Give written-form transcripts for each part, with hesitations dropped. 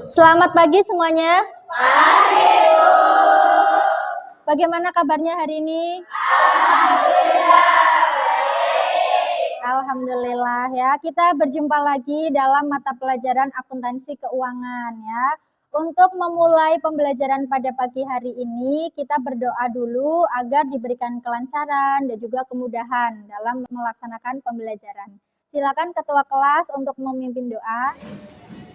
Selamat pagi semuanya. Pagi, Bu. Bagaimana kabarnya hari ini? Alhamdulillah ya. Kita berjumpa lagi dalam mata pelajaran akuntansi keuangan ya. Untuk memulai pembelajaran pada pagi hari ini, kita berdoa dulu agar diberikan kelancaran dan juga kemudahan dalam melaksanakan pembelajaran. Silakan ketua kelas untuk memimpin doa.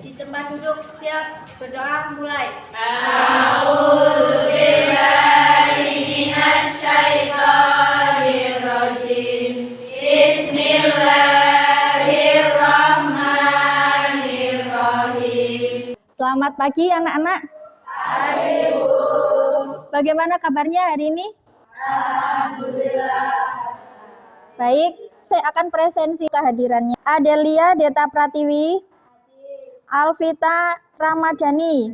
Di tempat duduk, siap, berdoa, mulai. A'udzubillahiminasyaitonirrajim. Bismillahirrahmanirrahim. Selamat pagi anak-anak. Pagi, Bu. Bagaimana kabarnya hari ini? Alhamdulillah. Baik, saya akan presensi kehadirannya. Adelia Deta Pratiwi, Alvita Ramadhani,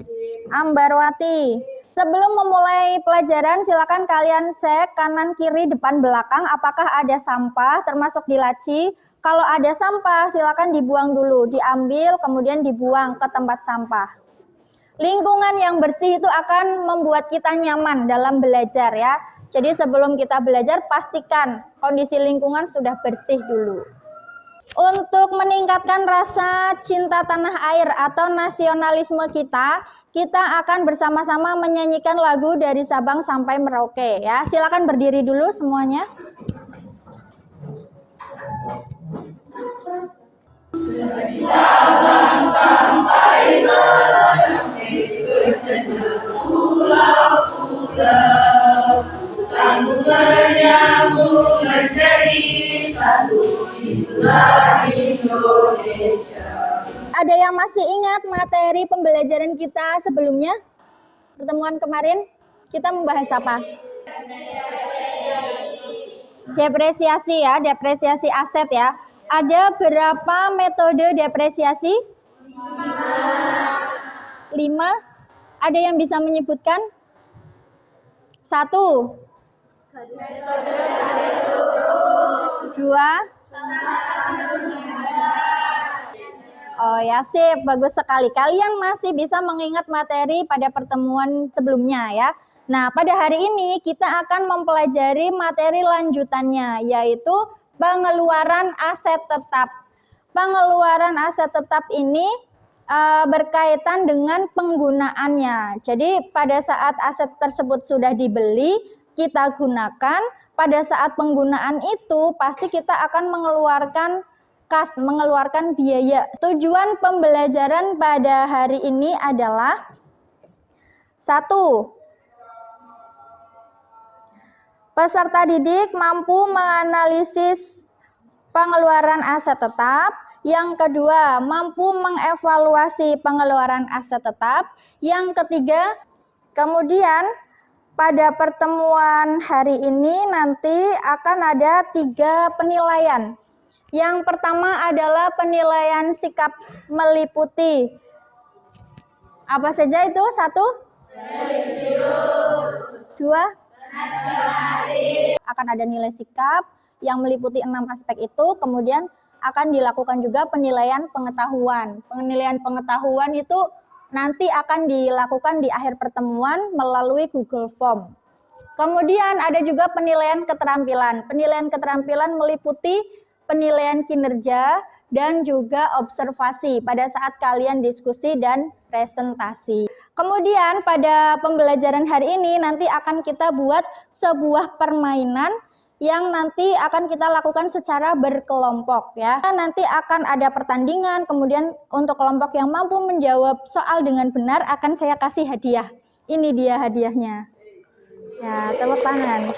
Ambarwati. Sebelum memulai pelajaran, silakan kalian cek kanan, kiri, depan, belakang apakah ada sampah termasuk di laci. Kalau ada sampah, silakan dibuang dulu, diambil kemudian dibuang ke tempat sampah. Lingkungan yang bersih itu akan membuat kita nyaman dalam belajar ya. Jadi sebelum kita belajar, pastikan kondisi lingkungan sudah bersih dulu. Untuk meningkatkan rasa cinta tanah air atau nasionalisme kita akan bersama-sama menyanyikan lagu dari Sabang sampai Merauke ya. Silakan berdiri dulu semuanya. Sabang sampai Merauke, berjejak pulau-pulau, sambung menyambung menjadi satu. Inilah Indonesia. Ada yang masih ingat materi pembelajaran kita sebelumnya? Pertemuan kemarin kita membahas apa? Depresiasi ya, depresiasi aset ya. Ada berapa metode depresiasi? 5. Ada yang bisa menyebutkan? 1. 2. Oh ya, sip, bagus sekali. Kalian masih bisa mengingat materi pada pertemuan sebelumnya ya. Nah, pada hari ini kita akan mempelajari materi lanjutannya, yaitu pengeluaran aset tetap. Pengeluaran aset tetap ini berkaitan dengan penggunaannya. Jadi pada saat aset tersebut sudah dibeli, kita gunakan, pada saat penggunaan itu pasti kita akan mengeluarkan kas, mengeluarkan biaya. Tujuan pembelajaran pada hari ini adalah 1. Peserta didik mampu menganalisis pengeluaran aset tetap. Yang kedua, mampu mengevaluasi pengeluaran aset tetap. Yang ketiga, kemudian pada pertemuan hari ini nanti akan ada 3 penilaian. Yang pertama adalah penilaian sikap meliputi apa saja itu? 1. 2. Akan ada nilai sikap yang meliputi 6 aspek itu, kemudian akan dilakukan juga penilaian pengetahuan. Penilaian pengetahuan itu nanti akan dilakukan di akhir pertemuan melalui Google Form. Kemudian ada juga penilaian keterampilan. Penilaian keterampilan meliputi penilaian kinerja dan juga observasi pada saat kalian diskusi dan presentasi. Kemudian pada pembelajaran hari ini nanti akan kita buat sebuah permainan yang nanti akan kita lakukan secara berkelompok ya. Nanti akan ada pertandingan, kemudian untuk kelompok yang mampu menjawab soal dengan benar akan saya kasih hadiah. Ini dia hadiahnya. Ya, tepuk tangan.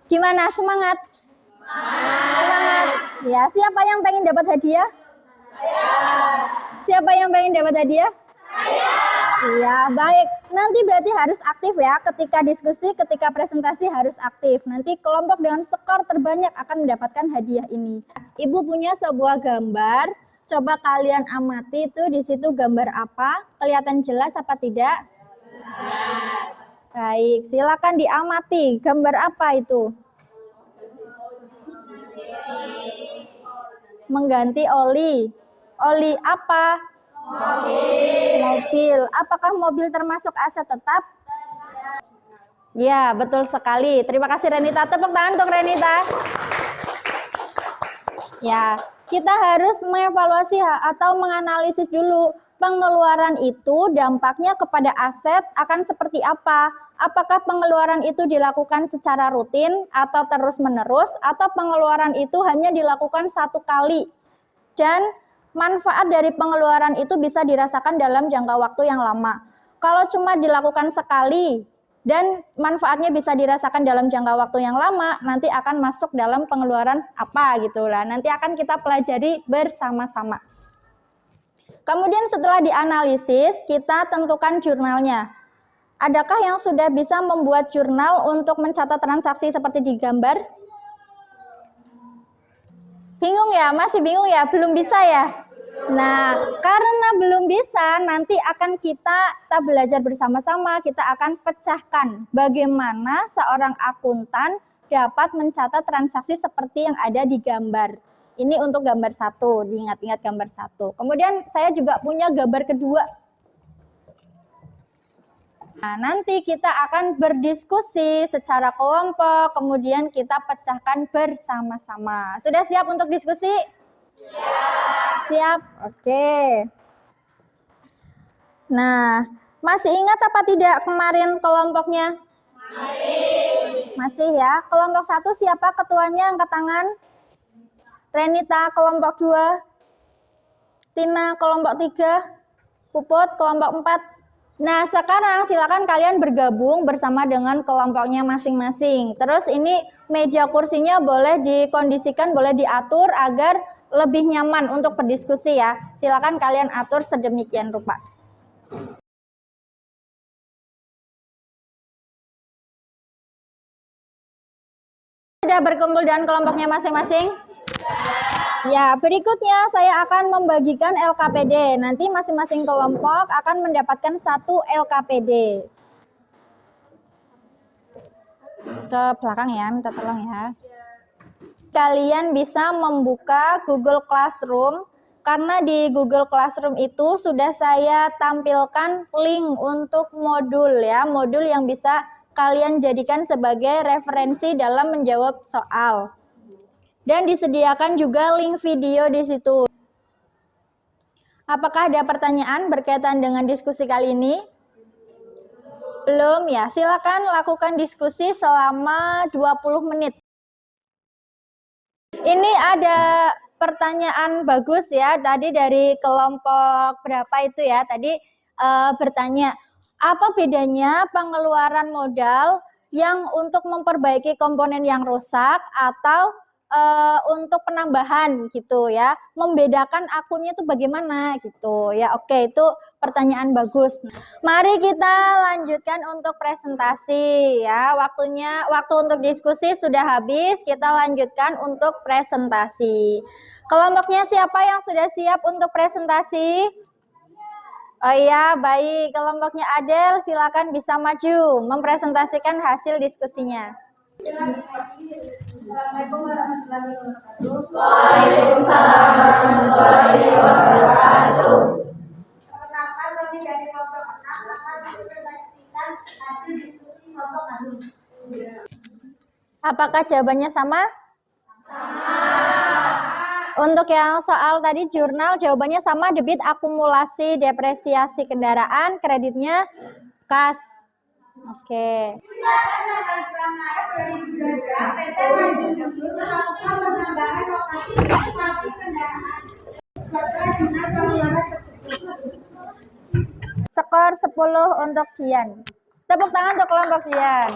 Gimana, semangat? Semangat. Ya, siapa yang pengen dapat hadiah? Saya. Siapa yang pengen dapat hadiah? Saya. Iya, baik. Nanti berarti harus aktif ya. Ketika diskusi, ketika presentasi harus aktif. Nanti kelompok dengan skor terbanyak akan mendapatkan hadiah ini. Ibu punya sebuah gambar. Coba kalian amati itu di situ gambar apa? Kelihatan jelas apa tidak? Baik, silakan diamati. Gambar apa itu? Mengganti oli. Oli apa? Mobil. mobil. Apakah mobil termasuk aset tetap? Ya, betul sekali. Terima kasih Renita. Tepuk tangan untuk Renita. Ya, kita harus mengevaluasi atau menganalisis dulu pengeluaran itu dampaknya kepada aset akan seperti apa. Apakah pengeluaran itu dilakukan secara rutin atau terus-menerus, atau pengeluaran itu hanya dilakukan satu kali. Dan manfaat dari pengeluaran itu bisa dirasakan dalam jangka waktu yang lama. Kalau cuma dilakukan sekali, dan manfaatnya bisa dirasakan dalam jangka waktu yang lama, nanti akan masuk dalam pengeluaran apa gitu lah. Nanti akan kita pelajari bersama-sama. Kemudian setelah dianalisis, kita tentukan jurnalnya. Adakah yang sudah bisa membuat jurnal untuk mencatat transaksi seperti di gambar? Bingung ya? Masih bingung ya? Belum bisa ya? Nah, karena belum bisa, nanti akan kita belajar bersama-sama, kita akan pecahkan bagaimana seorang akuntan dapat mencatat transaksi seperti yang ada di gambar. Ini untuk gambar 1, diingat-ingat gambar 1. Kemudian saya juga punya gambar kedua. Nah, nanti kita akan berdiskusi secara kelompok, kemudian kita pecahkan bersama-sama. Sudah siap untuk diskusi? Siap? Oke. Nah, masih ingat apa tidak kemarin kelompoknya? Masih ya. Kelompok 1 siapa ketuanya? Angkat tangan. Renita kelompok 2. Tina kelompok 3. Puput kelompok 4. Nah, sekarang silakan kalian bergabung bersama dengan kelompoknya masing-masing. Terus ini meja kursinya boleh dikondisikan, boleh diatur agar lebih nyaman untuk berdiskusi ya. Silakan kalian atur sedemikian rupa. Sudah berkumpul dengan kelompoknya masing-masing? Ya, berikutnya saya akan membagikan LKPD. Nanti masing-masing kelompok akan mendapatkan 1 LKPD. Ke belakang ya, minta tolong ya. Kalian bisa membuka Google Classroom, karena di Google Classroom itu sudah saya tampilkan link untuk modul ya, modul yang bisa kalian jadikan sebagai referensi dalam menjawab soal. Dan disediakan juga link video di situ. Apakah ada pertanyaan berkaitan dengan diskusi kali ini? Belum ya? Silakan lakukan diskusi selama 20 menit. Ini ada pertanyaan bagus ya, tadi dari kelompok berapa itu ya, tadi bertanya, apa bedanya pengeluaran modal yang untuk memperbaiki komponen yang rusak atau untuk penambahan gitu ya, membedakan akunnya itu bagaimana gitu ya. Oke, itu pertanyaan bagus. Mari kita lanjutkan untuk presentasi ya. Waktu untuk diskusi sudah habis, kita lanjutkan untuk presentasi. Kelompoknya siapa yang sudah siap untuk presentasi? Oh iya, baik. Kelompoknya Adel, silakan bisa maju mempresentasikan hasil diskusinya. Assalamualaikum warahmatullahi wabarakatuh. Waalaikumsalam warahmatullahi wabarakatuh. Perkenalkan, kami dari kelompok 6 akan mempresentasikan hasil diskusi kelompok kami. Apakah jawabannya sama? Untuk yang soal tadi jurnal, jawabannya sama, debit akumulasi depresiasi kendaraan, kreditnya kas. Oke. PT Maju Jujur melakukan penambahan lokasi kendaraan setelah jurnal pengeluaran tersebut. Skor 10 untuk Dian. Tepuk tangan untuk kelompok Dian.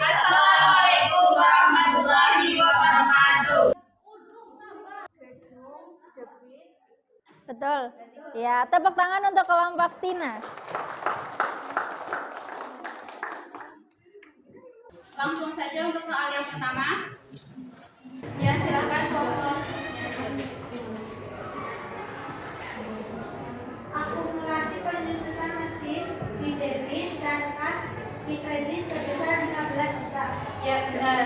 Assalamualaikum warahmatullahi wabarakatuh. Betul. Ya, tepuk tangan untuk kelompok Tina. Langsung saja untuk soal yang pertama. Ya, silakan kelompok. Akumulasi penyusutan mesin di debit dan kas di kredit sebesar 15 juta. Ya, benar.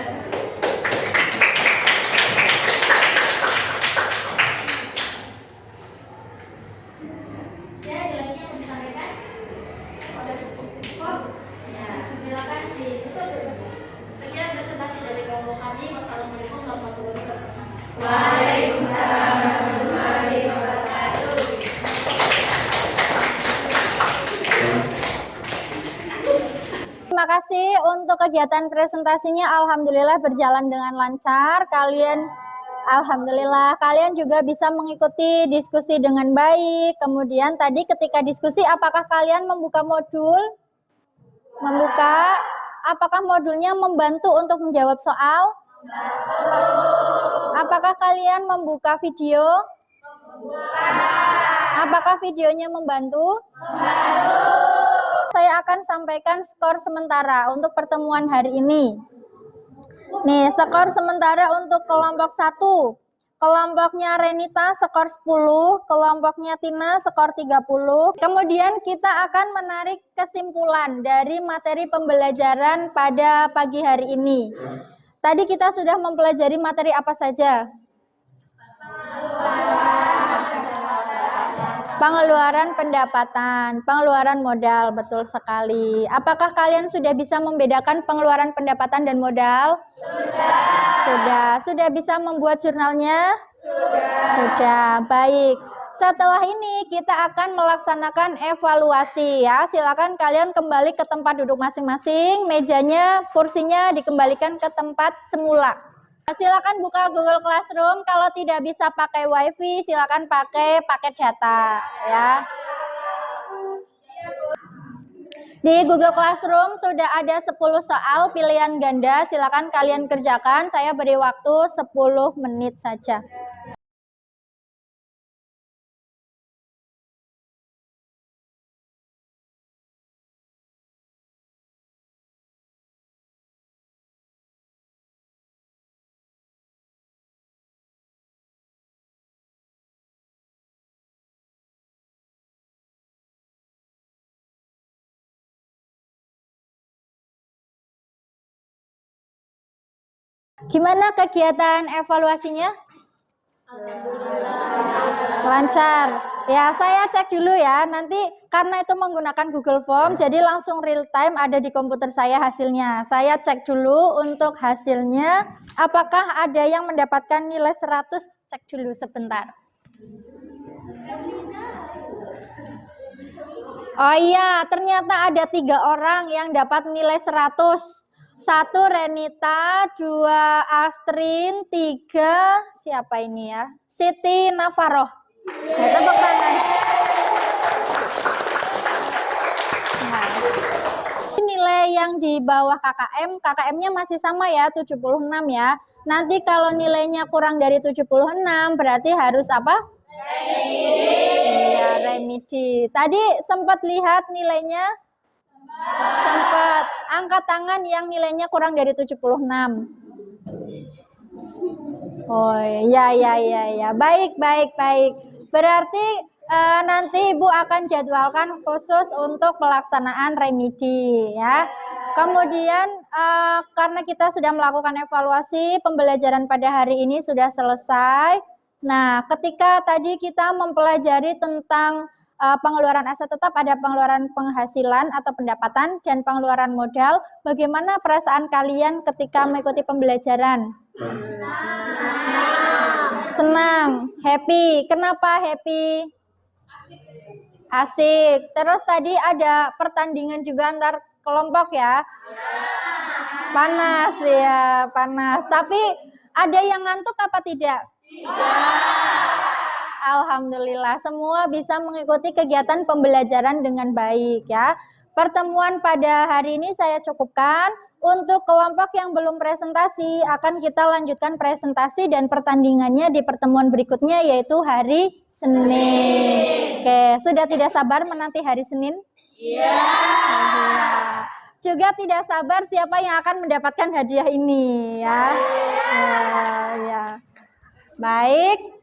untuk kegiatan presentasinya alhamdulillah berjalan dengan lancar. Alhamdulillah kalian juga bisa mengikuti diskusi dengan baik. Kemudian tadi ketika diskusi apakah kalian membuka modul? Membuka. Apakah modulnya membantu untuk menjawab soal? Apakah kalian membuka video? Apakah videonya membantu? Saya akan sampaikan skor sementara untuk pertemuan hari ini. Nih, skor sementara untuk kelompok 1. Kelompoknya Renita skor 10, kelompoknya Tina skor 30. Kemudian kita akan menarik kesimpulan dari materi pembelajaran pada pagi hari ini. Tadi kita sudah mempelajari materi apa saja? Pengeluaran pendapatan, pengeluaran modal, betul sekali. Apakah kalian sudah bisa membedakan pengeluaran pendapatan dan modal? Sudah bisa membuat jurnalnya? Sudah. Baik. Setelah ini kita akan melaksanakan evaluasi ya. Silakan kalian kembali ke tempat duduk masing-masing, mejanya, kursinya dikembalikan ke tempat semula. Silakan buka Google Classroom. Kalau tidak bisa pakai WiFi, silakan pakai paket data ya. Di Google Classroom sudah ada 10 soal pilihan ganda. Silakan kalian kerjakan. Saya beri waktu 10 menit saja. Gimana kegiatan evaluasinya? Lancar. Ya, saya cek dulu ya. Nanti karena itu menggunakan Google Form, jadi langsung real time ada di komputer saya hasilnya. Saya cek dulu untuk hasilnya. Apakah ada yang mendapatkan nilai 100? Cek dulu sebentar. Oh iya, ternyata ada 3 orang yang dapat nilai 100. 1 Renita, 2 Astrin, 3 siapa ini ya? Siti Nafaroh. Ya, tepuk tangan. Nah, nilai yang di bawah KKM, KKM-nya masih sama ya, 76 ya. Nanti kalau nilainya kurang dari 76 berarti harus apa? Iya, remedi. Tadi sempat lihat nilainya? Sempat. Angkat tangan yang nilainya kurang dari 76. Oh ya. Baik. Berarti nanti Ibu akan jadwalkan khusus untuk pelaksanaan remedi ya. Kemudian karena kita sudah melakukan evaluasi, pembelajaran pada hari ini sudah selesai. Nah, ketika tadi kita mempelajari tentang pengeluaran aset tetap, ada pengeluaran penghasilan atau pendapatan dan pengeluaran modal. Bagaimana perasaan kalian ketika mengikuti pembelajaran? Senang, happy. Kenapa happy? Asik. Terus tadi ada pertandingan juga antar kelompok ya? Panas ya, panas. Tapi ada yang ngantuk apa tidak? Alhamdulillah, semua bisa mengikuti kegiatan pembelajaran dengan baik ya. Pertemuan pada hari ini saya cukupkan. Untuk kelompok yang belum presentasi, akan kita lanjutkan presentasi dan pertandingannya di pertemuan berikutnya, yaitu hari Senin. Oke, sudah tidak sabar menanti hari Senin? Iya. Juga tidak sabar siapa yang akan mendapatkan hadiah ini ya. Ya. Baik.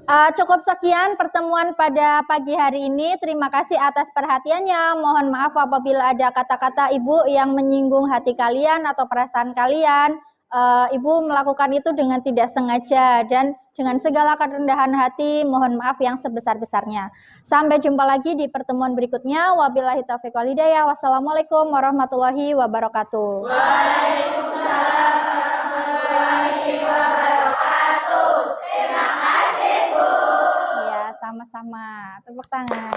Cukup sekian pertemuan pada pagi hari ini. Terima kasih atas perhatiannya. Mohon maaf apabila ada kata-kata Ibu yang menyinggung hati kalian atau perasaan kalian. Ibu melakukan itu dengan tidak sengaja dan dengan segala kerendahan hati. Mohon maaf yang sebesar-besarnya. Sampai jumpa lagi di pertemuan berikutnya. Wabillahi taufiq wal hidayah. Wassalamualaikum warahmatullahi wabarakatuh. Waalaikumsalam warahmatullahi wabarakatuh. Terima kasih, Bu. Ya, sama-sama. Tepuk tangan.